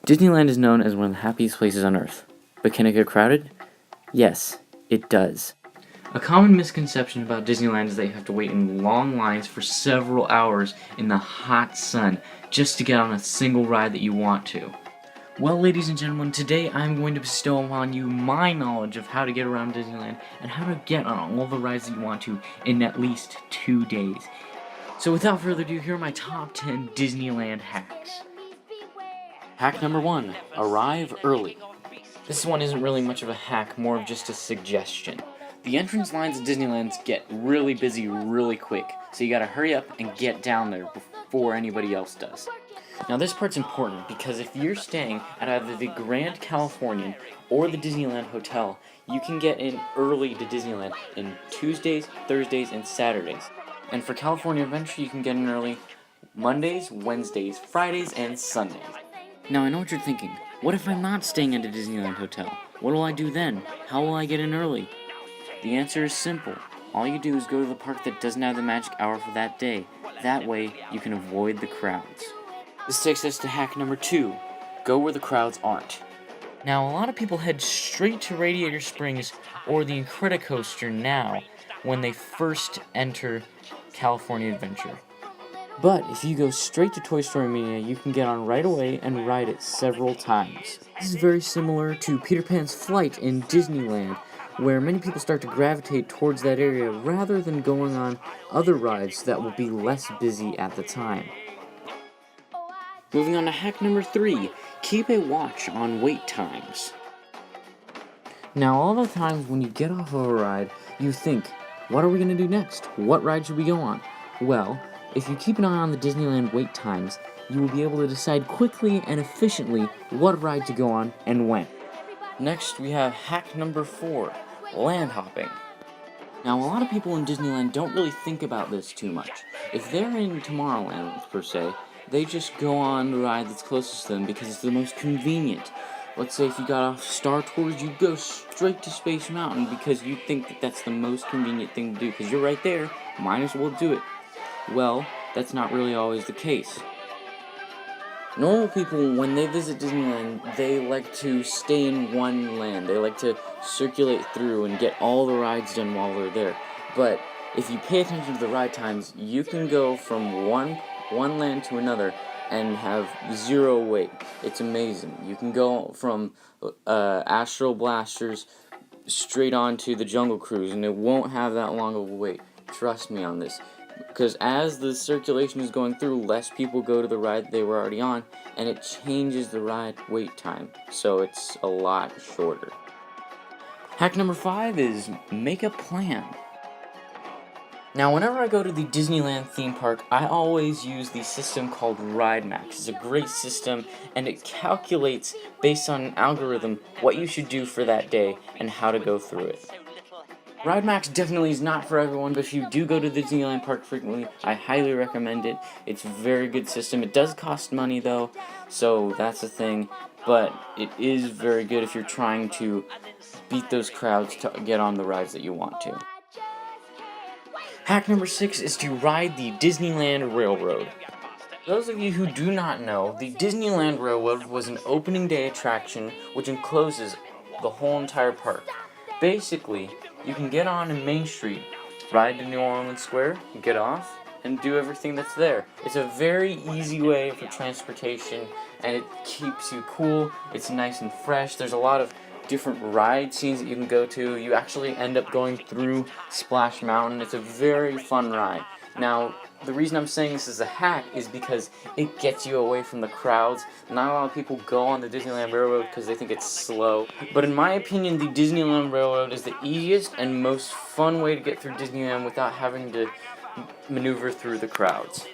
Disneyland is known as one of the happiest places on Earth, but can it get crowded? Yes, it does. A common misconception about Disneyland is that you have to wait in long lines for several hours in the hot sun just to get on a single ride that you want to. Well, ladies and gentlemen, today I'm going to bestow upon you my knowledge of how to get around Disneyland and how to get on all the rides that you want to in at least 2 days. So without further ado, here are my top 10 Disneyland hacks. Hack number 1, arrive early. This one isn't really much of a hack, more of just a suggestion. The entrance lines at Disneyland get really busy really quick, so you gotta hurry up and get down there before anybody else does. Now this part's important because if you're staying at either the Grand Californian or the Disneyland Hotel, you can get in early to Disneyland in Tuesdays, Thursdays, and Saturdays. And for California Adventure, you can get in early Mondays, Wednesdays, Fridays, and Sundays. Now I know what you're thinking. What if I'm not staying at a Disneyland Hotel? What will I do then? How will I get in early? The answer is simple. All you do is go to the park that doesn't have the magic hour for that day. That way, you can avoid the crowds. This takes us to hack number 2. Go where the crowds aren't. Now, a lot of people head straight to Radiator Springs or the Incredicoaster now when they first enter California Adventure. But if you go straight to Toy Story Mania, you can get on right away and ride it several times. This is very similar to Peter Pan's Flight in Disneyland, where many people start to gravitate towards that area rather than going on other rides that will be less busy at the time. Moving on to hack number 3, keep a watch on wait times. Now, all the times when you get off of a ride, you think, what are we going to do next? What ride should we go on? Well, if you keep an eye on the Disneyland wait times, you will be able to decide quickly and efficiently what ride to go on and when. Next, we have hack number 4, land hopping. Now, a lot of people in Disneyland don't really think about this too much. If they're in Tomorrowland, per se, they just go on the ride that's closest to them because it's the most convenient. Let's say if you got off Star Tours, you go straight to Space Mountain because you think that that's the most convenient thing to do because you're right there, might as well do it. Well, that's not really always the case. Normal people, when they visit Disneyland, they like to stay in one land. They like to circulate through and get all the rides done while they're there. But if you pay attention to the ride times, you can go from one land to another and have zero wait. It's amazing. You can go from Astro Blasters straight on to the Jungle Cruise, and it won't have that long of a wait. Trust me on this. Because as the circulation is going through, less people go to the ride they were already on, and it changes the ride wait time, so it's a lot shorter. Hack number 5 is make a plan. Now, whenever I go to the Disneyland theme park, I always use the system called RideMax. It's a great system, and it calculates, based on an algorithm, what you should do for that day and how to go through it. RideMax definitely is not for everyone, but if you do go to the Disneyland park frequently, I highly recommend it. It's a very good system. It does cost money, though, so that's the thing, but it is very good if you're trying to beat those crowds to get on the rides that you want to. Hack number 6 is to ride the Disneyland Railroad. For those of you who do not know, the Disneyland Railroad was an opening day attraction which encloses the whole entire park. Basically, you can get on in Main Street, ride to New Orleans Square, get off, and do everything that's there. It's a very easy way for transportation, and it keeps you cool, it's nice and fresh. There's a lot of different ride scenes that you can go to. You actually end up going through Splash Mountain. It's a very fun ride. Now, the reason I'm saying this is a hack is because it gets you away from the crowds. Not a lot of people go on the Disneyland Railroad because they think it's slow. But in my opinion, the Disneyland Railroad is the easiest and most fun way to get through Disneyland without having to maneuver through the crowds.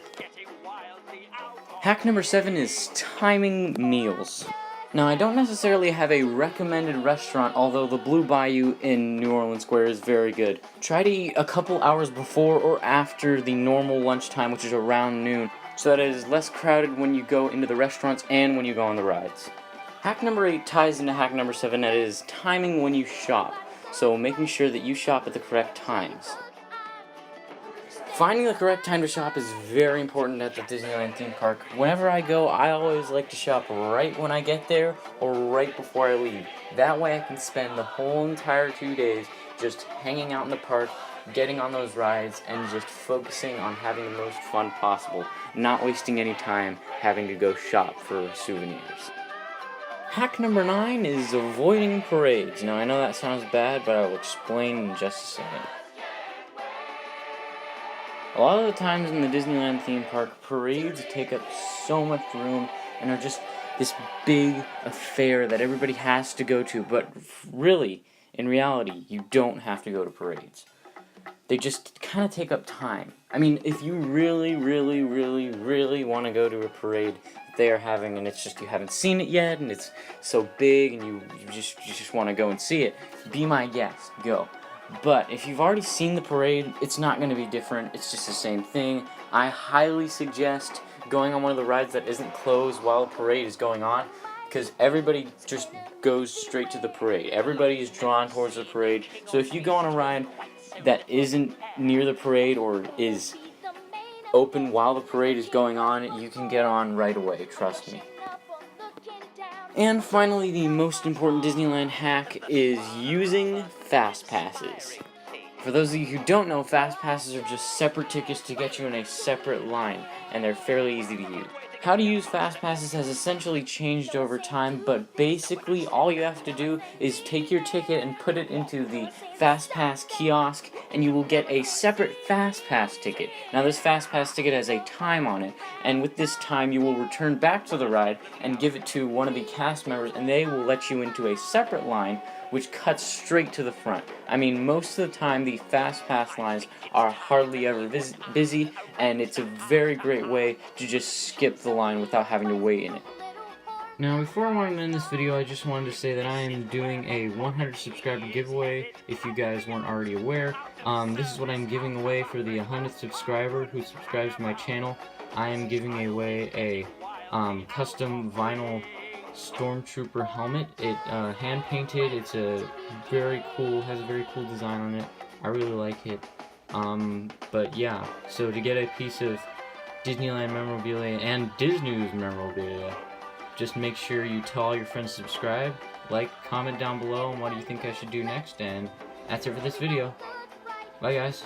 Hack number 7 is timing meals. Now, I don't necessarily have a recommended restaurant, although the Blue Bayou in New Orleans Square is very good. Try to eat a couple hours before or after the normal lunchtime, which is around noon, so that it is less crowded when you go into the restaurants and when you go on the rides. Hack number 8 ties into hack number 7, that is timing when you shop, so making sure that you shop at the correct times. Finding the correct time to shop is very important at the Disneyland theme park. Whenever I go, I always like to shop right when I get there or right before I leave. That way I can spend the whole entire 2 days just hanging out in the park, getting on those rides, and just focusing on having the most fun possible, not wasting any time having to go shop for souvenirs. Hack number 9 is avoiding parades. Now I know that sounds bad, but I will explain in just a second. A lot of the times in the Disneyland theme park, parades take up so much room and are just this big affair that everybody has to go to, but really, in reality, you don't have to go to parades. They just kind of take up time. I mean, if you really want to go to a parade that they are having, and it's just you haven't seen it yet, and it's so big, and you just want to go and see it, be my guest, go. But if you've already seen the parade, it's not going to be different. It's just the same thing. I highly suggest going on one of the rides that isn't closed while the parade is going on, because everybody just goes straight to the parade. Everybody is drawn towards the parade. So if you go on a ride that isn't near the parade or is open while the parade is going on, you can get on right away, trust me. And finally, the most important Disneyland hack is using Fast Passes. For those of you who don't know, Fast Passes are just separate tickets to get you in a separate line, and they're fairly easy to use. How to use Fast Passes has essentially changed over time, but basically all you have to do is take your ticket and put it into the Fast Pass kiosk, and you will get a separate Fast Pass ticket. Now this Fast Pass ticket has a time on it, and with this time you will return back to the ride and give it to one of the cast members, and they will let you into a separate line which cuts straight to the front. I mean, most of the time the Fast Pass lines are hardly ever busy, and it's a very great way to just skip the line without having to wait in it. Now, before I want to end this video, I just wanted to say that I am doing a 100 subscriber giveaway, if you guys weren't already aware. This is what I'm giving away for the 100th subscriber who subscribes to my channel. I am giving away a custom vinyl Stormtrooper helmet. It hand painted. It's a very cool, has a very cool design on it. I really like it. But yeah, so to get a piece of Disneyland memorabilia and DisNews memorabilia, just make sure you tell all your friends to subscribe, like, comment down below on what do you think I should do next, and that's it for this video. Bye guys.